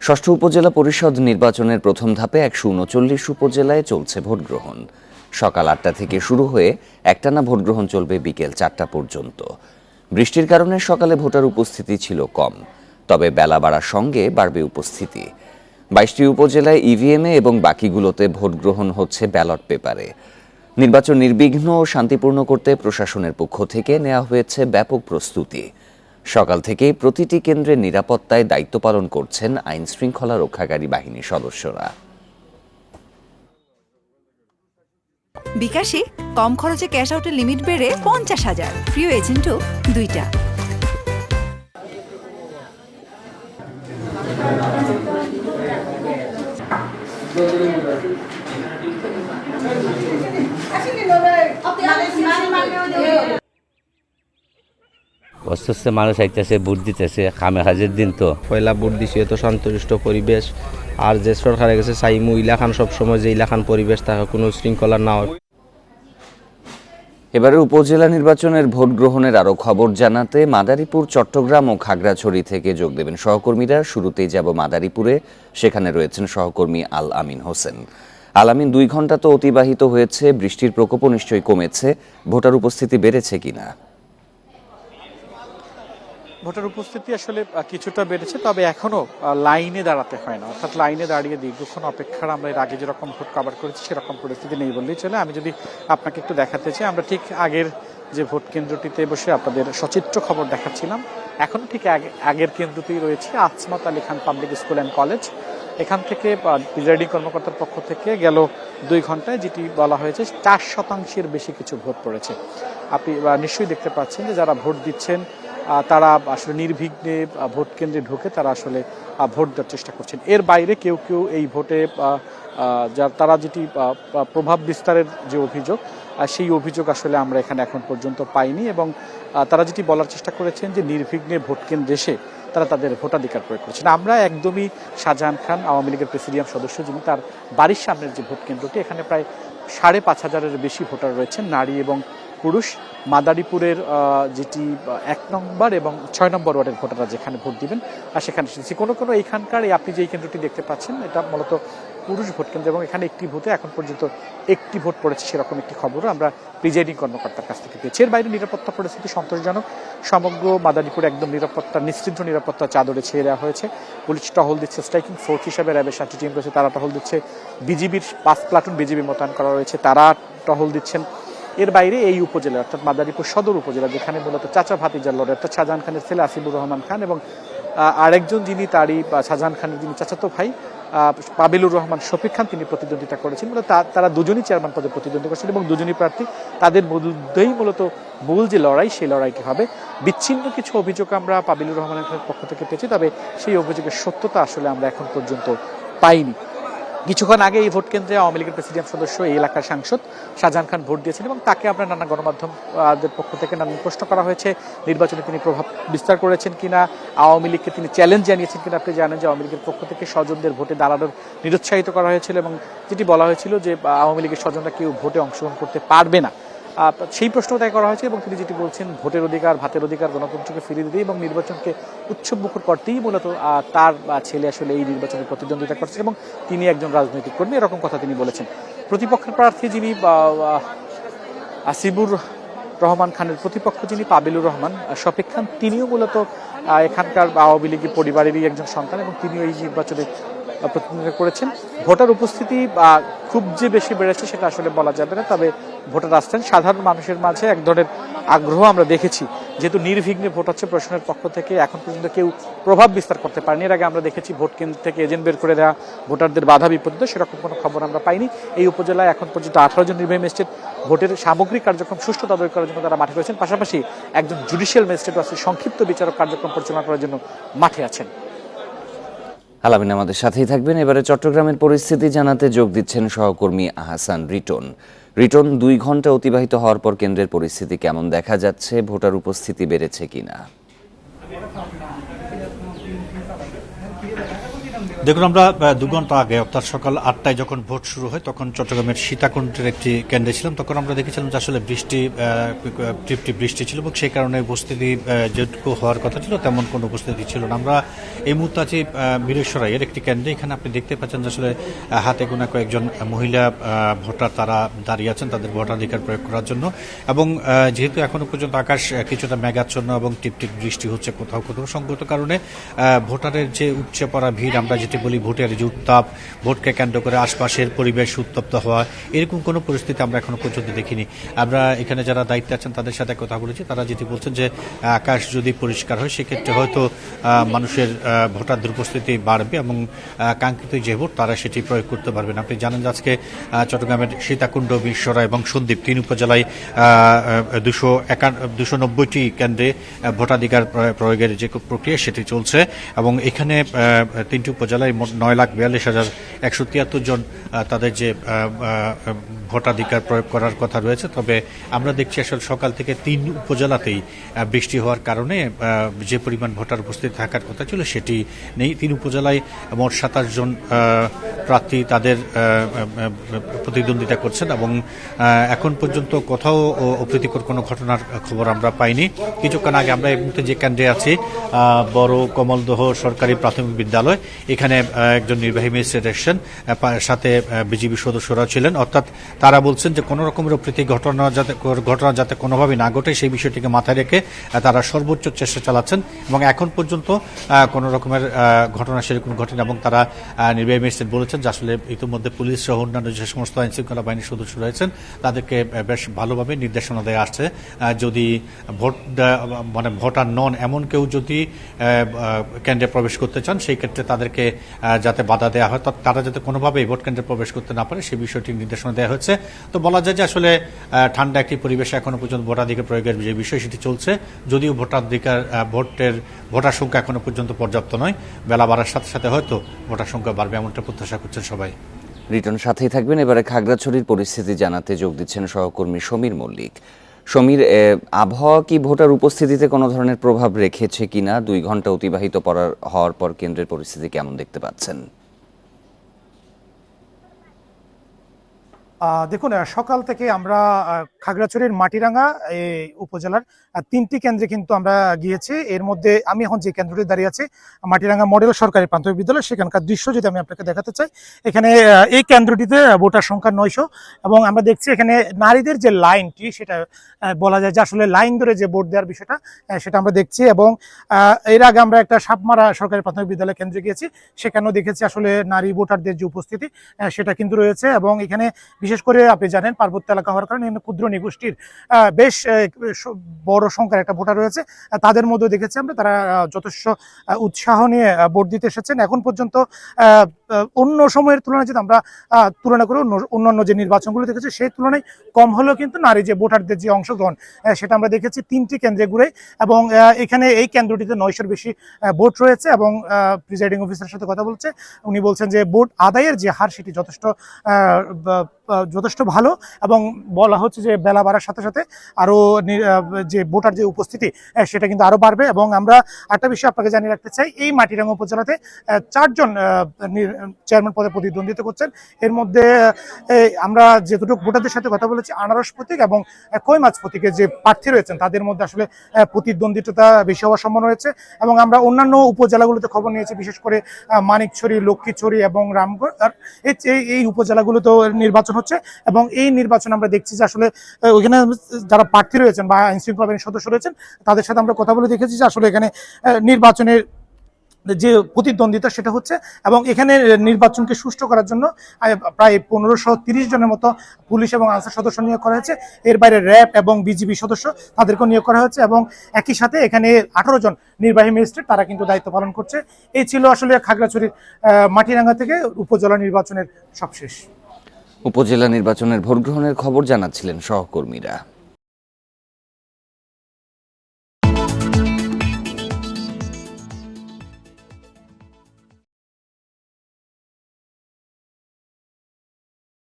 ষষ্ঠ উপজেলা পরিষদ নির্বাচনের প্রথম ধাপে ১৩৯ উপজেলায় চলছে ভোট গ্রহণ। সকাল ৮টা থেকে শুরু হয়ে একটানা ভোট গ্রহণ চলবে বিকেল ৪টা পর্যন্ত। বৃষ্টির কারণে সকালে ভোটার উপস্থিতি ছিল কম, তবে বেলা বাড়ার সঙ্গে বাড়বে উপস্থিতি। ২২টি উপজেলায় ইভিএমে এবং বাকিগুলোতে ভোট গ্রহণ হচ্ছে ব্যালট পেপারে। নির্বাচন নির্বিঘ্ন ও শান্তিপূর্ণ করতে প্রশাসনের পক্ষ থেকে নেওয়া হয়েছে ব্যাপক প্রস্তুতি। সকাল থেকেই প্রতিটি কেন্দ্রের নিরাপত্তায় দায়িত্ব পালন করছেন আইন শৃঙ্খলা রক্ষাকারী বাহিনীর সদস্যরা। বিকাশে কম খরচে ক্যাশ আউটের লিমিট বেড়ে ৫০,০০০, প্রিয় এজেন্টও ২টা। অস্তে মানুষ আইতেছে, ভোট দিতেছে, কামে কাজের দিন তো পয়লা ভোট দিছে, এত শান্তশিষ্ট পরিবেশ। আর যে সরকারের কাছে চাইমু ইলাখান সবসময় যে ইলাখান পরিবেশ থাকে, কোনো শৃঙ্খলা না হয়। এবারে উপজেলা নির্বাচনের ভোট গ্রহণের আরও খবর জানাতে মাদারীপুর, চট্টগ্রাম ও খাগড়াছড়ি থেকে যোগ দেবেন সহকর্মীরা। শুরুতেই যাব মাদারীপুরে, সেখানে রয়েছেন সহকর্মী আল আমিন হোসেন। আল আমিন, ২ ঘন্টা তো অতিবাহিত হয়েছে, বৃষ্টির প্রকোপও নিশ্চয়ই কমেছে, ভোটার উপস্থিতি বেড়েছে কিনা? ভোটার উপস্থিতি আসলে কিছুটা বেড়েছে, তবে এখনো লাইনে দাঁড়াতে হয় না, অর্থাৎ লাইনে দাঁড়িয়ে দীর্ঘক্ষণ অপেক্ষার আমরা এর আগে যেরকম ভোট কভার করেছি সেরকম পরিস্থিতি নেই বললেই চলে। আমি যদি আপনাকে একটু দেখাতে চাই, আমরা ঠিক আগের যে ভোট কেন্দ্রটিতে বসে আপনাদের সচিত্র খবর দেখাচ্ছিলাম, এখন ঠিক আগের কেন্দ্রতেই রয়েছে Asmat Ali Khan public school and college. এখান থেকে প্রিজাইডিং কর্মকর্তার পক্ষ থেকে গেল ২ ঘন্টায় যেটি বলা হয়েছে ৪% বেশি কিছু ভোট পড়েছে। আপনি নিশ্চয়ই দেখতে পাচ্ছেন যে যারা ভোট দিচ্ছেন তারা আসলে নির্বিঘ্নে ভোট কেন্দ্রে ঢুকে তারা আসলে ভোট দেওয়ার চেষ্টা করছেন। এর বাইরে কেউ কেউ এই ভোটে তারা যেটি প্রভাব বিস্তারের যে অভিযোগ, সেই অভিযোগ আসলে আমরা এখানে এখন পর্যন্ত পাইনি, এবং তারা যেটি বলার চেষ্টা করেছেন যে নির্বিঘ্নে ভোট কেন্দ্রে এসে তারা তাদের ভোটাধিকার প্রয়োগ করছেন। আমরা একদমই শাহজাহান খান আওয়ামী লীগের প্রেসিডিয়াম সদস্য, যিনি তার বাড়ির সামনের যে ভোট কেন্দ্রটি, এখানে প্রায় ৫৫০০-এর বেশি ভোটার রয়েছেন, নারী এবং পুরুষ। মাদারীপুরের যেটি ১ নম্বর এবং ৬ নম্বর ওয়ার্ডের ভোটাররা যেখানে ভোট দিবেন সেখানে এসেছি। কোনো এইখানকার আপনি যে কেন্দ্রটি দেখতে পাচ্ছেন, এটা মূলত পুরুষ ভোট কেন্দ্র, এবং এখানে একটি ভোটে এখন পর্যন্ত একটি ভোট পড়েছে, সেরকম একটি খবরও আমরা প্রিজাইডিং কর্মকর্তার কাছ থেকে পেয়েছি। এর বাইরে নিরাপত্তা পরিস্থিতি সন্তোষজনক। সমগ্র মাদারীপুর একদম নিশ্চিন্ত নিরাপত্তা চাদরে ছেয়ে দেওয়া হয়েছে। পুলিশ টহল দিচ্ছে, স্ট্রাইকিং ফোর্স হিসাবে র্যাবের 7টি টিম রয়েছে, তারা টহল দিচ্ছে। বিজিবির ৫ প্লাটুন বিজিবি মোতায়েন করা রয়েছে, তারা টহল দিচ্ছেন। এর বাইরে এই উপজেলা অর্থাৎ মাদারীপুর সদর উপজেলা, যেখানে মূলত চাচা ভাতিজার লড়াই, অর্থাৎ শাহজাহান খানের ছেলে আসিবুর রহমান খান এবং আরেকজন যিনি তারই শাহজাহান খানের যিনি চাচাতো ভাই পাবিলুর রহমান শফিক খান, তিনি প্রতিদ্বন্দ্বিতা করেছেন। মূলত তারা দুজনই চেয়ারম্যান পদে প্রতিদ্বন্দ্বিতা করেছেন এবং দুজনই প্রার্থী। তাদের মধ্যেই মূলত মূল যে লড়াই, সেই লড়াইটি হবে। বিচ্ছিন্ন কিছু অভিযোগ আমরা পাবিলুর রহমানের পক্ষ থেকে পেয়েছি, তবে সেই অভিযোগের সত্যতা আসলে আমরা এখন পর্যন্ত পাইনি। কিছুক্ষণ আগে এই ভোট কেন্দ্রে আওয়ামী লীগের প্রেসিডিয়াম সদস্য, এই এলাকার সাংসদ শাহজাহান খান ভোট দিয়েছেন, এবং তাকে আমরা নানা গণমাধ্যমদের পক্ষ থেকে নানান প্রশ্ন করা হয়েছে। নির্বাচনে তিনি প্রভাব বিস্তার করেছেন কিনা, আওয়ামী লীগকে তিনি চ্যালেঞ্জ জানিয়েছেন কিনা। আপনি জানেন যে আওয়ামী লীগের পক্ষ থেকে স্বজনদের ভোটে দাঁড়ানোর নিরুৎসাহিত করা হয়েছিল, এবং যেটি বলা হয়েছিল যে আওয়ামী লীগের স্বজনরা কেউ ভোটে অংশগ্রহণ করতে পারবে না, সেই প্রশ্ন তাই করা হয়েছে। এবং তিনি যেটি বলছেন, ভোটের অধিকার, ভাতের অধিকার গণতন্ত্রকে ফিরিয়ে দিতে এবং নির্বাচনকে উৎসবমুখর করতেই মূলত তার ছেলে আসলে এই নির্বাচনে প্রতিদ্বন্দ্বিতা করছে, এবং তিনি একজন রাজনৈতিক কর্মী, এরকম কথা তিনি বলেছেন। প্রতিপক্ষের প্রার্থী যিনি আসিবুর রহমান খানের প্রতিপক্ষ, যিনি পাবিলুর রহমান শফিক খান, তিনিও মূলত এখানকার আওয়ামী লীগের পরিবারেরই একজন সন্তান, এবং তিনিও এই নির্বাচনে প্রতিদ্বন্দ্বিতা করেছেন। ভোটার উপস্থিতি খুব যে বেশি বেড়েছে সেটা আসলে বলা যাবে না, তবে ভোটার আসছেন। সাধারণ মানুষের মাঝে এক ধরনের আগ্রহ আমরা দেখেছি, যেহেতু নির্বিঘ্নে ভোট হচ্ছে। প্রশাসনের পক্ষ থেকে এখন পর্যন্ত কেউ প্রভাব বিস্তার করতে পারেনি। এর আগে আমরা দেখেছি ভোট কেন্দ্র থেকে এজেন্ট বের করে দেওয়া, ভোটারদের বাধা বিপত্তি, সেরকম কোনো খবর আমরা পাইনি। এই উপজেলায় এখন পর্যন্ত 18 জন নির্বাহী ম্যাজিস্ট্রেট ভোটের সামগ্রিক কার্যক্রম সুষ্ঠু তদারকি করার জন্য তারা মাঠে রয়েছেন। পাশাপাশি একজন জুডিশিয়াল ম্যাজিস্ট্রেট আছে, সংক্ষিপ্ত বিচারক কার্যক্রম পরিচালনা করার জন্য মাঠে আছেন। আলামিন আমাদের সাথেই থাকবেন। এবারে চট্টগ্রামের পরিস্থিতি জানাতে যোগ দিচ্ছেন সহকর্মী আহসান রিটন। রিটন, ২ ঘন্টা অতিবাহিত হওয়ার পর কেন্দ্রের পরিস্থিতি কেমন দেখা যাচ্ছে? ভোটার উপস্থিতি বেড়েছে কিনা? দেখুন, আমরা 2 ঘন্টা আগে অর্থাৎ সকাল 8টায় যখন ভোট শুরু হয় তখন চট্টগ্রামের সীতাকুণ্ডের একটি কেন্দ্রে ছিলাম। তখন আমরা দেখেছিলাম যে আসলে টিপটিপ বৃষ্টি ছিল এবং সেই কারণে উপস্থিতি যেটুকু হওয়ার কথা ছিল তেমন কোনো উপস্থিতি ছিল না। আমরা এই মুহূর্তে আছি বীরেশ্বরাইয়ের একটি কেন্দ্রে। এখানে আপনি দেখতে পাচ্ছেন যে আসলে হাতে গোনা কয়েকজন মহিলা ভোটার তারা দাঁড়িয়ে আছেন তাদের ভোটাধিকার প্রয়োগ করার জন্য। এবং যেহেতু এখনো পর্যন্ত আকাশ কিছুটা মেঘাচ্ছন্ন এবং টিপটিপ বৃষ্টি হচ্ছে কোথাও কোথাও, সঙ্গত কারণে ভোটারের যে উপচে পড়া ভিড়, আমরা যেটি বলি ভোটের যে উত্তাপ, ভোটকে কেন্দ্র করে আশপাশের পরিবেশ উত্তপ্ত হওয়া, এরকম কোনো পরিস্থিতি আমরা এখনো পর্যন্ত দেখিনি। আমরা এখানে যারা দায়িত্বে আছেন তাদের সাথে কথা বলেছি, তারা যেটি বলছেন যে আকাশ যদি পরিষ্কার হয় সেক্ষেত্রে হয়তো মানুষের ভোটারদের উপস্থিতি বাড়বে এবং কাঙ্ক্ষিত যে ভোট তারা সেটি প্রয়োগ করতে পারবেন। আপনি জানেন যে আজকে চট্টগ্রামের সীতাকুণ্ড, বীরসরা এবং সন্দ্বীপ 3 উপজেলায় 290টি কেন্দ্রে ভোটাধিকার প্রয়োগের যে প্রক্রিয়া সেটি চলছে এবং এখানে 3টি উপজেলায় মোট 9,42,173 জন তাদের যে ভোটাধিকার প্রয়োগ করার কথা রয়েছে। তবে আমরা দেখছি আসলে সকাল থেকে 3 উপজেলাতেই বৃষ্টি হওয়ার কারণে যে পরিমাণ ভোটার উপস্থিত থাকার কথা ছিল সেটি নেই। 3 উপজেলায় মোট 27 জন প্রার্থী তাদের প্রতিদ্বন্দ্বিতা করছেন এবং এখন পর্যন্ত কোথাও অপ্রীতিকর কোনো ঘটনার খবর আমরা পাইনি। কিছুক্ষণ আগে আমরা এই মুহূর্তে যে কেন্দ্রে আছি বড় কমলদহ সরকারি প্রাথমিক বিদ্যালয়, এখানে একজন নির্বাহী ম্যাজিস্ট্রেট এসেছেন, সাথে বিজিবি সদস্যরাও ছিলেন। অর্থাৎ তারা বলছেন যে কোনো রকমের অপ্রীতি ঘটনা যাতে কোনোভাবে না ঘটে সেই বিষয়টিকে মাথায় রেখে তারা সর্বোচ্চ চেষ্টা চালাচ্ছেন এবং এখন পর্যন্ত কোনো রকমের ঘটনা সেরকম ঘটেনি। এবং তারা নির্বাহী ম্যাজিস্ট্রেট বলেছেন যে আসলে ইতিমধ্যে পুলিশ সহ অন্যান্য যে সমস্ত আইনশৃঙ্খলা বাহিনীর সদস্য রয়েছেন তাদেরকে বেশ ভালোভাবে নির্দেশনা দেওয়া আসছে। যদি ভোটার নন এমন কেউ যদি কেন্দ্রে প্রবেশ করতে চান সেই ক্ষেত্রে তাদেরকে যাতে বাধা দেওয়া হয়, তারা যাতে কোনোভাবেই ভোট কেন্দ্রে প্রবেশ করতে না পারে সেই বিষয়টি নির্দেশনা দেওয়া হচ্ছে। তো বলা যায় যে আসলে ঠান্ডা একটি পরিবেশে এখনো পর্যন্ত ভোটাধিকার প্রয়োগের যে বিষয় সেটি চলছে, যদিও ভোটার সংখ্যা এখনো পর্যন্ত পর্যাপ্ত নয়। বেলা বাড়ার সাথে সাথে হয়তো ভোটার সংখ্যা বাড়বে এমনটা প্রত্যাশা করছেন সবাই। রিটন সাথেই থাকবেন। এবারে খাগড়াছড়ির পরিস্থিতি জানাতে যোগ দিচ্ছেন সহকর্মী সমীর মল্লিক। সমীর, আবহাওয়া কি ভোটার উপস্থিতিতে কোনো ধরনের প্রভাব রেখেছে কিনা? 2 ঘন্টা অতিবাহিত হওয়ার পর কেন্দ্রের পরিস্থিতি কেমন দেখতে পাচ্ছেন? দেখুন, সকাল থেকে আমরা খাগড়াছড়ির মাটিরাঙ্গা উপজেলার 3টি কেন্দ্রে কিন্তু আমরা গিয়েছি। এর মধ্যে আমি এখন যে কেন্দ্রটি দাঁড়িয়ে আছি মাটিরাঙ্গা মডেল সরকারি প্রাথমিক বিদ্যালয়, সেখানকার দৃশ্য যদি আমি আপনাকে দেখাতে চাই। এখানে এই কেন্দ্রটিতে ভোটার সংখ্যা 900 এবং আমরা দেখছি এখানে নারীদের যে লাইনটি সেটা বলা যায় যে আসলে লাইন ধরে যে ভোট দেওয়ার বিষয়টা সেটা আমরা দেখছি। এবং এর আগে আমরা একটা সাপমারা সরকারি প্রাথমিক বিদ্যালয় কেন্দ্রে গিয়েছি, সেখানেও দেখেছি আসলে নারী ভোটারদের যে উপস্থিতি সেটা কিন্তু রয়েছে। এবং এখানে বিশেষ করে আপনি জানেন পার্বত্য এলাকা হওয়ার কারণে ক্ষুদ্র নিগোষ্ঠীর বেশ বড় সংখ্যার একটা ভোটার রয়েছে। তাদের মধ্যে দেখেছি আমরা তারা যথেষ্ট উৎসাহ নিয়ে ভোট দিতে এসেছেন। এখন পর্যন্ত অন্য সময়ের তুলনায় যদি আমরা তুলনা করি অন্যান্য যে নির্বাচনগুলো দেখেছি সেই তুলনায় কম হলেও কিন্তু নারী যে ভোটারদের যে অংশগ্রহণ সেটা আমরা দেখেছি 3টি কেন্দ্রে ঘুরে। এবং এখানে এই কেন্দ্রটিতে 900-র বেশি ভোট রয়েছে এবং প্রিজাইডিং অফিসারের সাথে কথা বলছে, উনি বলছেন যে ভোট আদায়ের যে হার সেটি যথেষ্ট ভালো এবং বলা হচ্ছে যে বেলা বাড়ার সাথে সাথে আরও যে ভোটার যে উপস্থিতি সেটা কিন্তু আরও বাড়বে। এবং আমরা একটা বিষয় আপনাকে জানিয়ে রাখতে চাই, এই মাটিরাঙ্গা উপজেলাতে 4 জন চেয়ারম্যান পদে প্রতিদ্বন্দ্বিতা করছেন। এর মধ্যে আমরা যেটুকু ভোটারদের সাথে কথা বলেছি আনারস প্রতীক এবং কৈমাছ প্রতীকের যে প্রার্থী রয়েছেন তাদের মধ্যে আসলে প্রতিদ্বন্দ্বিতা বেশি হওয়ার সম্ভাবনা রয়েছে। এবং আমরা অন্যান্য উপজেলাগুলোতে খবর নিয়েছি, বিশেষ করে মানিকছড়ি, লক্ষ্মীছড়ি এবং রামগড়, এই উপজেলাগুলোতেও নির্বাচন হচ্ছে। এবং এই নির্বাচন আমরা দেখছি যে আসলে ওইখানে যারা প্রার্থী রয়েছেন বা আইনশৃঙ্খলা বাহিনীর সদস্য রয়েছেন তাদের সাথে আমরা কথা বলে দেখেছি যে আসলে এখানে নির্বাচনের যে প্রতিদ্বন্দ্বিতা সেটা হচ্ছে। এবং এখানে নির্বাচনকে সুষ্ঠু করার জন্য প্রায় 1530 জনের মতো পুলিশ এবং আনসার সদস্য নিয়োগ করা হয়েছে। এর বাইরে র্যাব এবং বিজিবি সদস্য তাদেরকেও নিয়োগ করা হয়েছে। এবং একই সাথে এখানে 18 জন নির্বাহী ম্যাজিস্ট্রেট তারা কিন্তু দায়িত্ব পালন করছে। এই ছিল আসলে খাগড়াছড়ির মাটিরাঙ্গা থেকে উপজেলা নির্বাচনের সবশেষ। উপজেলা নির্বাচনের ভোট গ্রহণের খবর জানাচ্ছিলেন সহকর্মীরা।